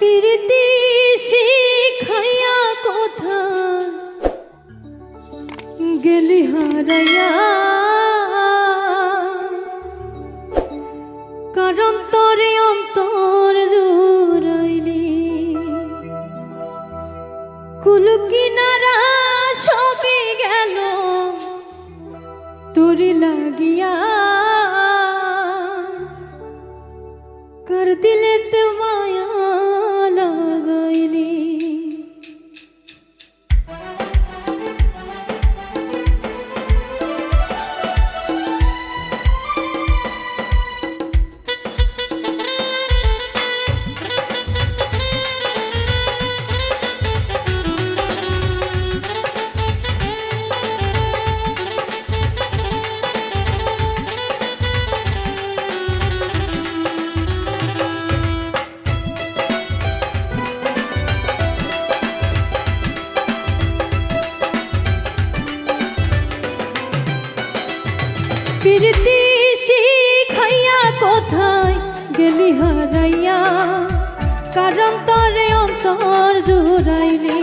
প্রীতি শিখাইয়া কোথায় গেলি হারাইয়া, কারণ তোরে অন্তর জুড়াইলি কুল কিনারা সবই গেল তোরে লাগিয়া, কার দিলেতে মায়া লাগাইলি। প্রীতি শিখাইয়া কোথায় গেলি হারাইয়া, কারণ তোরে অন্তর জুড়াইলি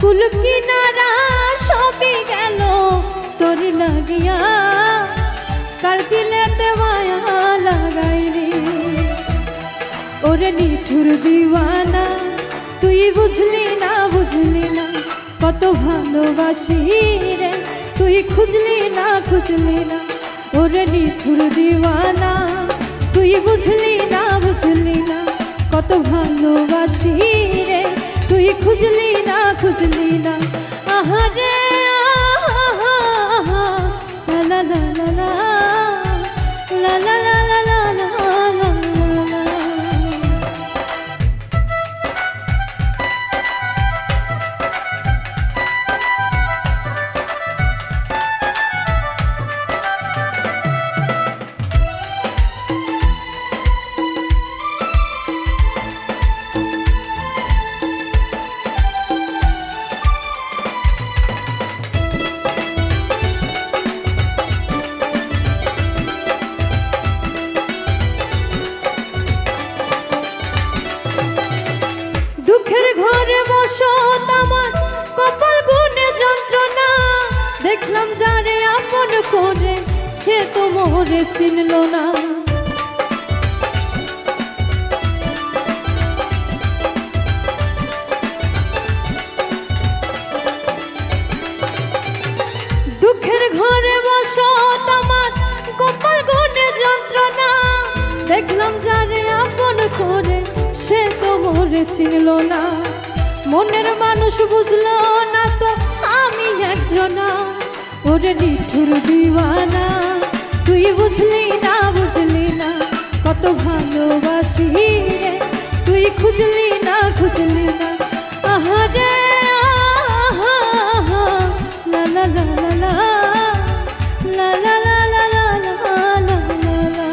কুল কিনারা সবই গেল তোর লাগিয়া, কার দিলেতে মায়া লাগাইলি। ওরে নিঠুর দিওয়ানা তুই বুঝলি না কত ভালোবাসি রে, তুই খুঁজলি না ওরে নিঠুর দিওয়ানা তুই বুঝলি না কত ভালোবাসি রে, তুই খুঁজলি না আহারে লা লা লা লা লা লা লা লা লা লা। দুঃখের ঘরে বসত আমার কপাল গুনে যন্ত্রণা, দেখলাম যারে আপন করে সে তো মোরে চিনল না। দুঃখের ঘরে বসত আমার কপাল গুনে যন্ত্রণা, দেখলাম যারে আপন করে সে তো মোরে চিনল না। মনের মানুষ বুঝলো না তো আমি একজনা, ওরে নিঠুর দিওয়ানা তুই বুঝলি না কত ভালোবাসি রে, তুই খুঁজলি না আহারে লা লা লা লা লা লা লা লা লা লা লা লা।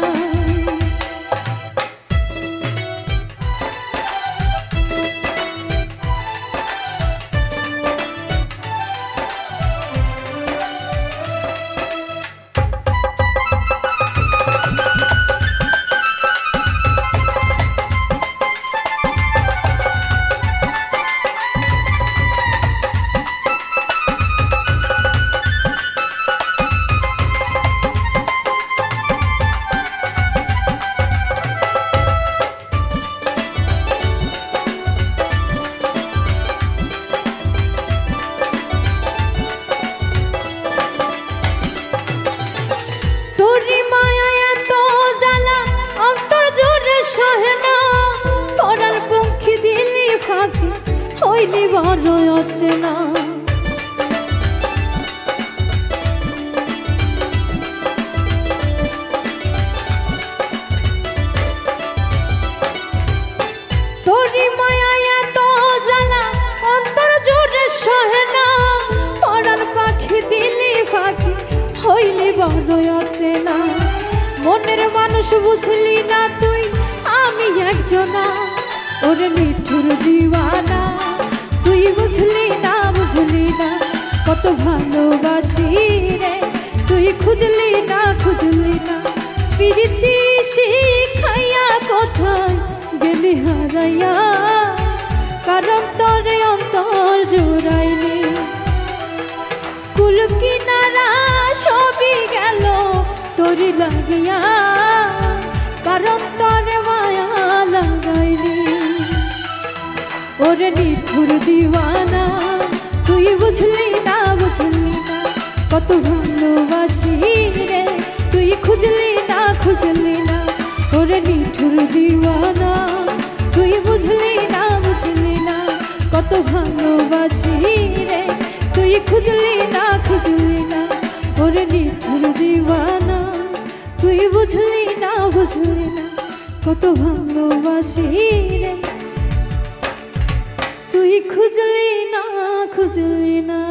হইলি বড় অচেনা, তোরি মায়া এত জ্বালা অন্তর জুড়ে সহে না, পরাণ পাখি দিলি ফাঁকি হইলি বড় অচেনা। মনের মানুষ বুঝলি না তুই আমি একজনা, ওরে নিঠুর দিওয়ানা তুই বুঝলি না কত ভালোবাসি রে, তুই খুঁজলি না প্রীতি শিখাইয়া কোথায় গেলি হারাইয়া। হারাইয়া, কারণ তরে অন্তর জুড়াইনি। কুল কিনারা সবই গেল তোরি লাগিয়া, কারণ তরে মায়া লাগাইনি। ওরে নিঠুর দিওয়ানা, তুই বুঝলি না বুঝলি না কত ভালোবাসি রে, তুই খুঁজলি না খুঁজলি না। ওরে নিঠুর দিওয়ানা, তুই বুঝলি না বুঝলি না কত ভালোবাসি রে, তুই খুঁজলি না খুঁজলি না। ওরে নিঠুর দিওয়ানা, তুই বুঝলি না বুঝলি না কত ভালোবাসি রে, তুই খুঁজলি না খুঁজলি না।